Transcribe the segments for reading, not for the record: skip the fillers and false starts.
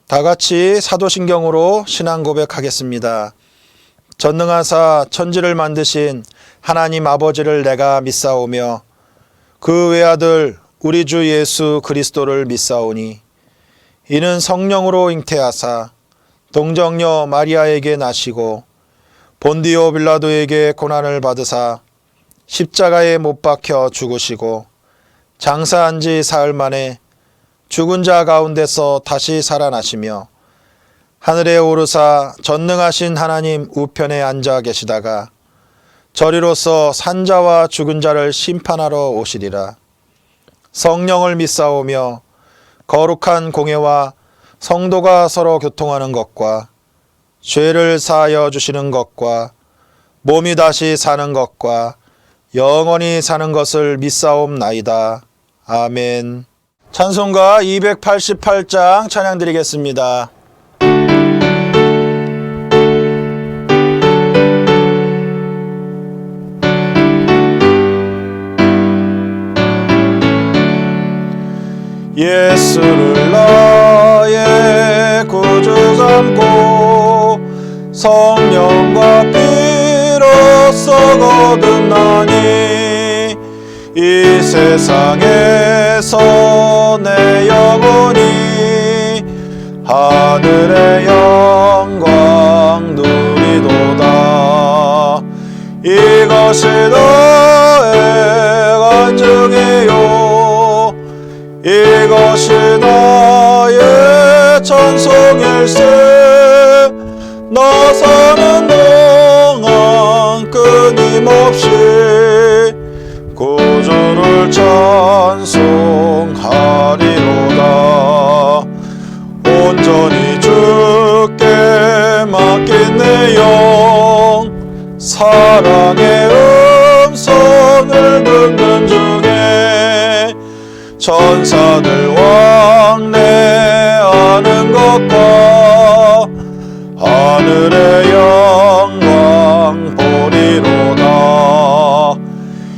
다 같이 사도신경으로 신앙 고백하겠습니다. 전능하사 천지를 만드신 하나님 아버지를 내가 믿사오며 그 외아들 우리 주 예수 그리스도를 믿사오니 이는 성령으로 잉태하사 동정녀 마리아에게 나시고 본디오 빌라도에게 고난을 받으사 십자가에 못 박혀 죽으시고 장사한 지 사흘 만에 죽은 자 가운데서 다시 살아나시며 하늘에 오르사 전능하신 하나님 우편에 앉아 계시다가 저리로서 산자와 죽은 자를 심판하러 오시리라. 성령을 믿사오며 거룩한 공예와 성도가 서로 교통하는 것과 죄를 사하여 주시는 것과 몸이 다시 사는 것과 영원히 사는 것을 믿사옵나이다. 아멘. 찬송가 288장 찬양 드리겠습니다. 예수를 나의 구주 삼고 성령과 피로써 거듭나니 이 세상에서 내 영혼이 하늘의 영광 누리도다. 이것이 나의 간증이요 이것이 나의 찬송일세. 나 사는 동안 끊임없이 구주를 찬송하리로다. 온전히 주께 맡긴 내 영 사랑의 음성을 듣는 중에 천사들 왕래하는 것과 하늘의 영광 보리로다.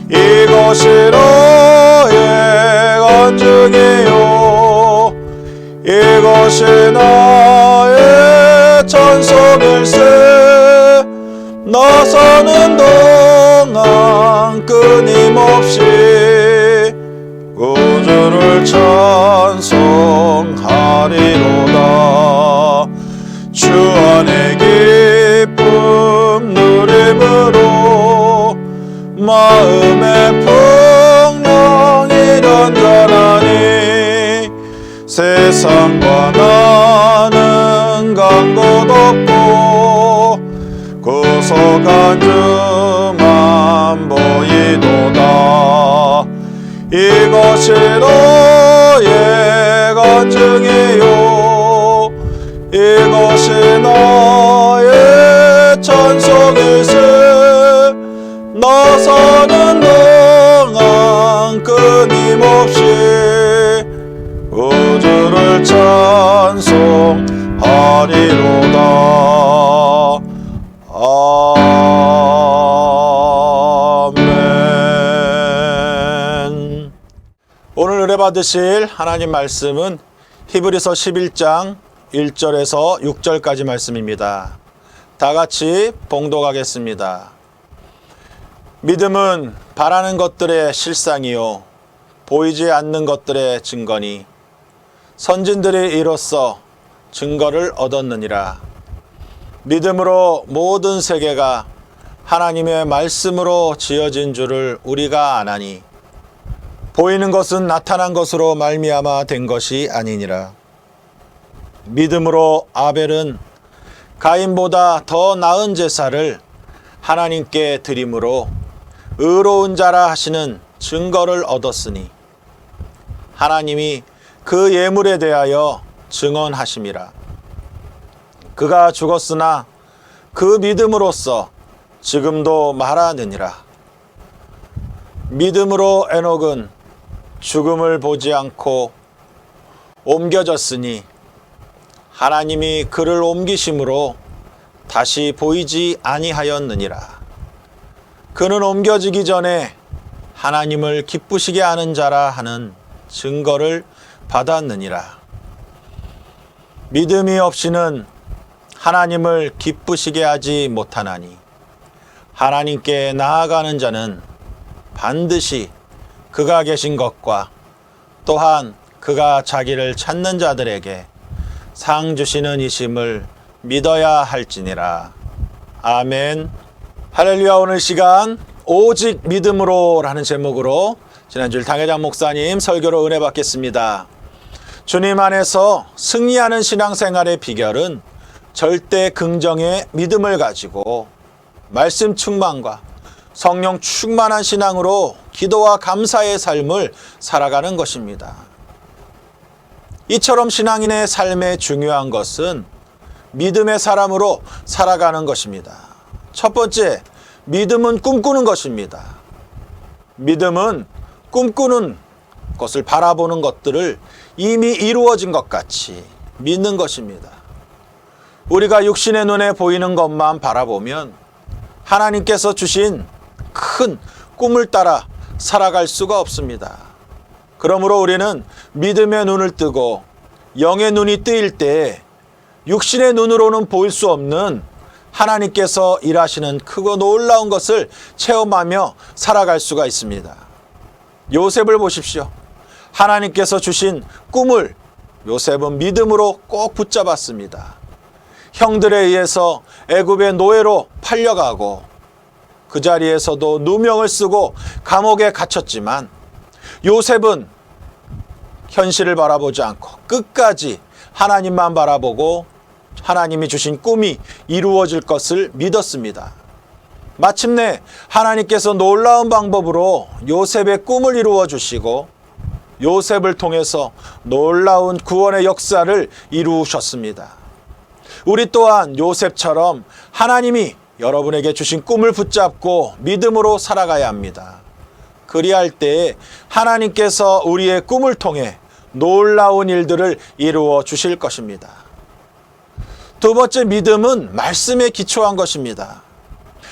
이것이 나의 간증이요 이것이 나의 찬송일세. 나 사는 동안 끊임없이 구주를 찬송하리로다. 주 안에 기쁨 누림으로 마음의 풍랑이 단단하니 세상과 나는 간 곳 없고 구속한 주만 보이도다. 이것이 너의 간증이요 이것이 나의 찬송일세. 나 사는 동안 끊임없이 구주를 찬송하리로다. 아멘. 오늘 은혜 받으실 하나님 말씀은 히브리서 11장 1절에서 6절까지 말씀입니다. 다 같이 봉독하겠습니다. 믿음은 바라는 것들의 실상이요 보이지 않는 것들의 증거니 선진들이 이로써 증거를 얻었느니라. 믿음으로 모든 세계가 하나님의 말씀으로 지어진 줄을 우리가 아나니 보이는 것은 나타난 것으로 말미암아 된 것이 아니니라. 믿음으로 아벨은 가인보다 더 나은 제사를 하나님께 드림으로 의로운 자라 하시는 증거를 얻었으니 하나님이 그 예물에 대하여 증언하심이라. 그가 죽었으나 그 믿음으로써 지금도 말하느니라. 믿음으로 에녹은 죽음을 보지 않고 옮겨졌으니 하나님이 그를 옮기심으로 다시 보이지 아니하였느니라. 그는 옮겨지기 전에 하나님을 기쁘시게 하는 자라 하는 증거를 받았느니라. 믿음이 없이는 하나님을 기쁘시게 하지 못하나니 하나님께 나아가는 자는 반드시 그가 계신 것과 또한 그가 자기를 찾는 자들에게 상 주시는 이심을 믿어야 할지니라. 아멘. 할렐루야. 오늘 시간 오직 믿음으로 라는 제목으로 지난주일 당회장 목사님 설교로 은혜 받겠습니다. 주님 안에서 승리하는 신앙생활의 비결은 절대 긍정의 믿음을 가지고 말씀 충만과 성령 충만한 신앙으로 기도와 감사의 삶을 살아가는 것입니다. 이처럼 신앙인의 삶에 중요한 것은 믿음의 사람으로 살아가는 것입니다. 첫 번째, 믿음은 꿈꾸는 것입니다. 믿음은 꿈꾸는 것을 바라보는 것들을 이미 이루어진 것 같이 믿는 것입니다. 우리가 육신의 눈에 보이는 것만 바라보면 하나님께서 주신 큰 꿈을 따라 살아갈 수가 없습니다. 그러므로 우리는 믿음의 눈을 뜨고 영의 눈이 뜨일 때 육신의 눈으로는 보일 수 없는 하나님께서 일하시는 크고 놀라운 것을 체험하며 살아갈 수가 있습니다. 요셉을 보십시오. 하나님께서 주신 꿈을 요셉은 믿음으로 꼭 붙잡았습니다. 형들에 의해서 애굽의 노예로 팔려가고 그 자리에서도 누명을 쓰고 감옥에 갇혔지만 요셉은 현실을 바라보지 않고 끝까지 하나님만 바라보고 하나님이 주신 꿈이 이루어질 것을 믿었습니다. 마침내 하나님께서 놀라운 방법으로 요셉의 꿈을 이루어 주시고 요셉을 통해서 놀라운 구원의 역사를 이루셨습니다. 우리 또한 요셉처럼 하나님이 여러분에게 주신 꿈을 붙잡고 믿음으로 살아가야 합니다. 그리할 때 하나님께서 우리의 꿈을 통해 놀라운 일들을 이루어 주실 것입니다. 두 번째, 믿음은 말씀에 기초한 것입니다.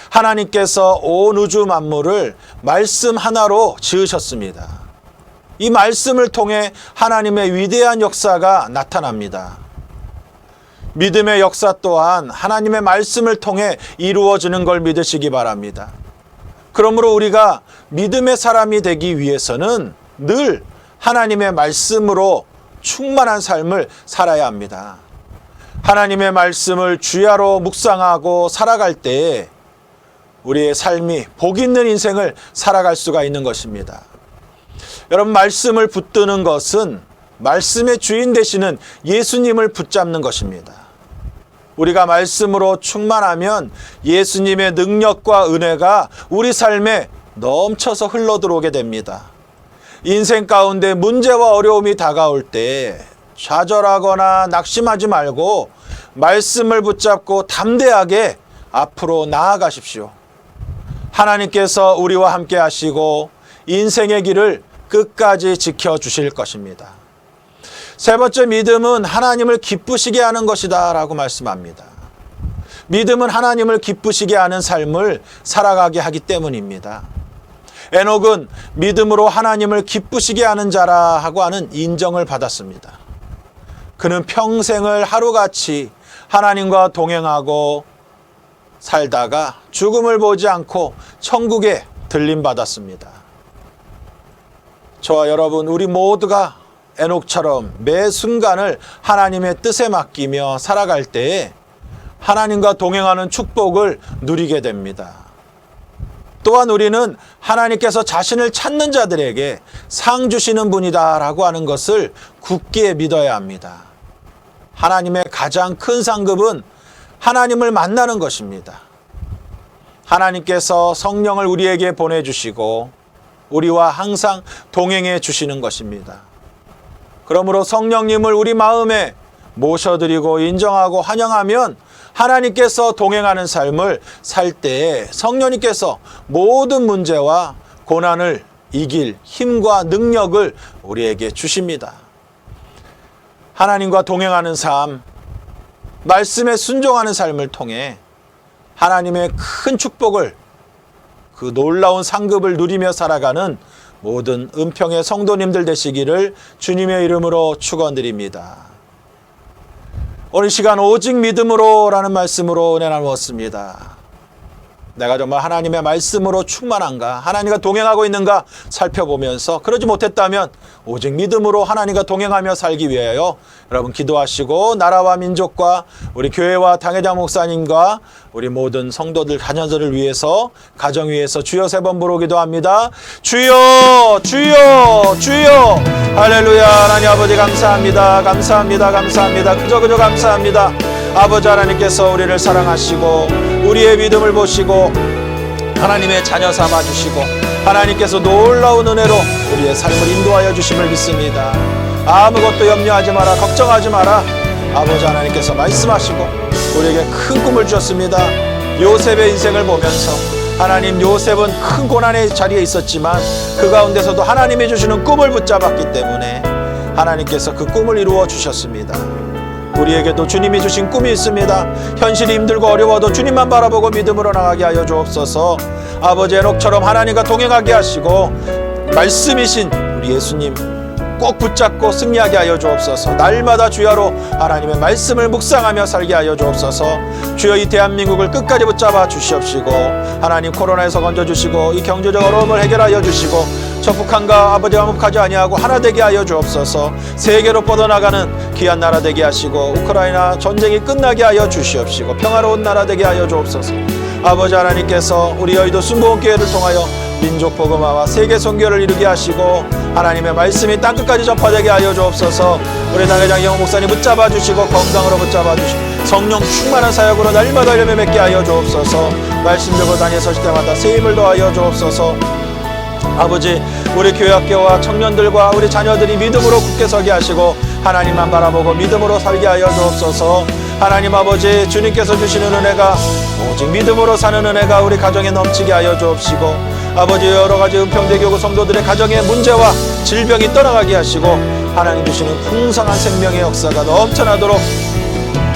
하나님께서 온 우주 만물을 말씀 하나로 지으셨습니다. 이 말씀을 통해 하나님의 위대한 역사가 나타납니다. 믿음의 역사 또한 하나님의 말씀을 통해 이루어지는 걸 믿으시기 바랍니다. 그러므로 우리가 믿음의 사람이 되기 위해서는 늘 하나님의 말씀으로 충만한 삶을 살아야 합니다. 하나님의 말씀을 주야로 묵상하고 살아갈 때 우리의 삶이 복 있는 인생을 살아갈 수가 있는 것입니다. 여러분, 말씀을 붙드는 것은 말씀의 주인 되시는 예수님을 붙잡는 것입니다. 우리가 말씀으로 충만하면 예수님의 능력과 은혜가 우리 삶에 넘쳐서 흘러들어오게 됩니다. 인생 가운데 문제와 어려움이 다가올 때 좌절하거나 낙심하지 말고 말씀을 붙잡고 담대하게 앞으로 나아가십시오. 하나님께서 우리와 함께 하시고 인생의 길을 끝까지 지켜주실 것입니다. 세 번째, 믿음은 하나님을 기쁘시게 하는 것이다 라고 말씀합니다. 믿음은 하나님을 기쁘시게 하는 삶을 살아가게 하기 때문입니다. 에녹은 믿음으로 하나님을 기쁘시게 하는 자라 하고 하는 인정을 받았습니다. 그는 평생을 하루같이 하나님과 동행하고 살다가 죽음을 보지 않고 천국에 들림받았습니다. 저와 여러분, 우리 모두가 에녹처럼 매 순간을 하나님의 뜻에 맡기며 살아갈 때에 하나님과 동행하는 축복을 누리게 됩니다. 또한 우리는 하나님께서 자신을 찾는 자들에게 상 주시는 분이다라고 하는 것을 굳게 믿어야 합니다. 하나님의 가장 큰 상급은 하나님을 만나는 것입니다. 하나님께서 성령을 우리에게 보내주시고 우리와 항상 동행해 주시는 것입니다. 그러므로 성령님을 우리 마음에 모셔드리고 인정하고 환영하면 하나님께서 동행하는 삶을 살 때에 성령님께서 모든 문제와 고난을 이길 힘과 능력을 우리에게 주십니다. 하나님과 동행하는 삶, 말씀에 순종하는 삶을 통해 하나님의 큰 축복을, 그 놀라운 상급을 누리며 살아가는 모든 은평의 성도님들 되시기를 주님의 이름으로 축원드립니다. 오늘 시간 오직 믿음으로라는 말씀으로 은혜 나누었습니다. 내가 정말 하나님의 말씀으로 충만한가, 하나님과 동행하고 있는가 살펴보면서 그러지 못했다면 오직 믿음으로 하나님과 동행하며 살기 위하여 여러분 기도하시고 나라와 민족과 우리 교회와 당회장 목사님과 우리 모든 성도들 자녀들을 위해서 가정 위해서 주여 3번 부르고 기도합니다. 주여 주여 주여 할렐루야. 하나님 아버지 감사합니다. 감사합니다. 감사합니다. 그저 감사합니다. 아버지 하나님께서 우리를 사랑하시고 우리의 믿음을 보시고 하나님의 자녀 삼아주시고 하나님께서 놀라운 은혜로 우리의 삶을 인도하여 주심을 믿습니다. 아무것도 염려하지 마라, 걱정하지 마라. 아버지 하나님께서 말씀하시고 우리에게 큰 꿈을 주셨습니다. 요셉의 인생을 보면서 하나님, 요셉은 큰 고난의 자리에 있었지만 그 가운데서도 하나님이 주시는 꿈을 붙잡았기 때문에 하나님께서 그 꿈을 이루어 주셨습니다. 우리에게도 주님이 주신 꿈이 있습니다. 현실이 힘들고 어려워도 주님만 바라보고 믿음으로 나가게 하여 주옵소서. 아버지 에녹처럼 하나님과 동행하게 하시고 말씀이신 우리 예수님 꼭 붙잡고 승리하게 하여 주옵소서. 날마다 주야로 하나님의 말씀을 묵상하며 살게 하여 주옵소서. 주여 이 대한민국을 끝까지 붙잡아 주시옵시고 하나님 코로나에서 건져주시고 이 경제적 어려움을 해결하여 주시고 저 북한과 아버지와 화목하지 아니하고 하나 되게 하여 주옵소서. 세계로 뻗어나가는 귀한 나라 되게 하시고 우크라이나 전쟁이 끝나게 하여 주시옵시고 평화로운 나라 되게 하여 주옵소서. 아버지 하나님께서 우리 여의도 순복음교회를 통하여 민족 복음화와 세계 선교를 이루게 하시고 하나님의 말씀이 땅끝까지 전파되게 하여 주옵소서. 우리 당회장 영호 목사님 붙잡아 주시고 건강으로 붙잡아 주시고 성령 충만한 사역으로 날마다 열매 맺게 하여 주옵소서. 말씀 들고 다니 서실 때마다 새 힘을 더하여 주옵소서. 아버지, 우리 교회학교와 청년들과 우리 자녀들이 믿음으로 굳게 서게 하시고 하나님만 바라보고 믿음으로 살게 하여 주옵소서. 하나님 아버지, 주님께서 주시는 은혜가 오직 믿음으로 사는 은혜가 우리 가정에 넘치게 하여 주옵시고 아버지, 여러가지 은평대교구 성도들의 가정의 문제와 질병이 떠나가게 하시고 하나님 주시는 풍성한 생명의 역사가 넘쳐나도록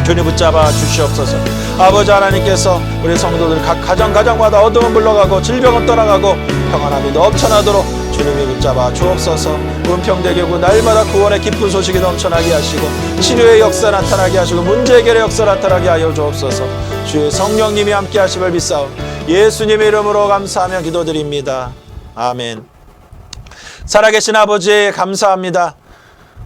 주님 붙잡아 주시옵소서. 아버지 하나님께서 우리 성도들 각 가정마다 어둠은 물러가고 질병은 떠나가고 평안함이 넘쳐나도록 주님이 붙잡아 주옵소서. 은평대교구 날마다 구원의 기쁜 소식이 넘쳐나게 하시고 치료의 역사 나타나게 하시고 문제 해결의 역사 나타나게 하여 주옵소서. 주의 성령님이 함께 하심을 믿사오 예수님의 이름으로 감사하며 기도드립니다. 아멘. 살아계신 아버지 감사합니다.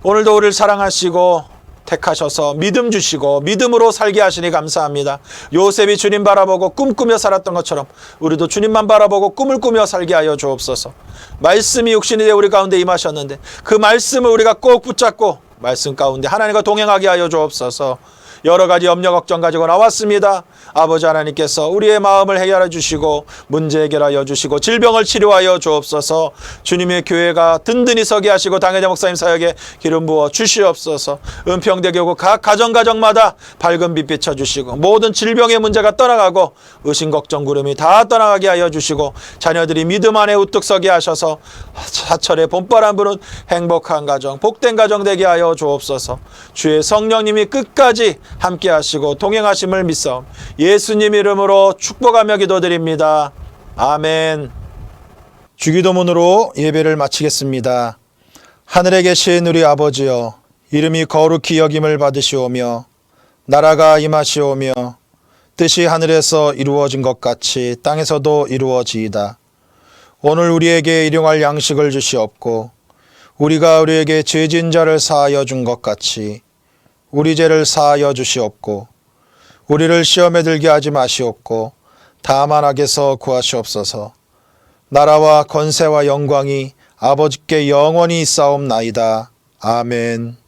오늘도 우리를 사랑하시고 택하셔서 믿음 주시고 믿음으로 살게 하시니 감사합니다. 요셉이 주님 바라보고 꿈꾸며 살았던 것처럼 우리도 주님만 바라보고 꿈을 꾸며 살게 하여 주옵소서. 말씀이 육신이 되어 우리 가운데 임하셨는데 그 말씀을 우리가 꼭 붙잡고 말씀 가운데 하나님과 동행하게 하여 주옵소서. 여러 가지 염려 걱정 가지고 나왔습니다. 아버지 하나님께서 우리의 마음을 해결해 주시고 문제 해결하여 주시고 질병을 치료하여 주옵소서. 주님의 교회가 든든히 서게 하시고 당회장 목사님 사역에 기름 부어 주시옵소서. 은평대교구 각 가정마다 밝은 빛 비춰 주시고 모든 질병의 문제가 떠나가고 의심 걱정 구름이 다 떠나가게 하여 주시고 자녀들이 믿음 안에 우뚝 서게 하셔서 사철의 봄바람 부는 행복한 가정 복된 가정 되게 하여 주옵소서. 주의 성령님이 끝까지 함께 하시고 동행하심을 믿사옵 예수님 이름으로 축복하며 기도드립니다. 아멘. 주기도문으로 예배를 마치겠습니다. 하늘에 계신 우리 아버지여, 이름이 거룩히 여김을 받으시오며 나라가 임하시오며 뜻이 하늘에서 이루어진 것 같이 땅에서도 이루어지이다. 오늘 우리에게 일용할 양식을 주시옵고 우리가 우리에게 죄진 자를 사하여 준 것 같이 우리 죄를 사하여 주시옵고 우리를 시험에 들게 하지 마시옵고 다만 악에서 구하시옵소서. 나라와 권세와 영광이 아버지께 영원히 있사옵나이다. 아멘.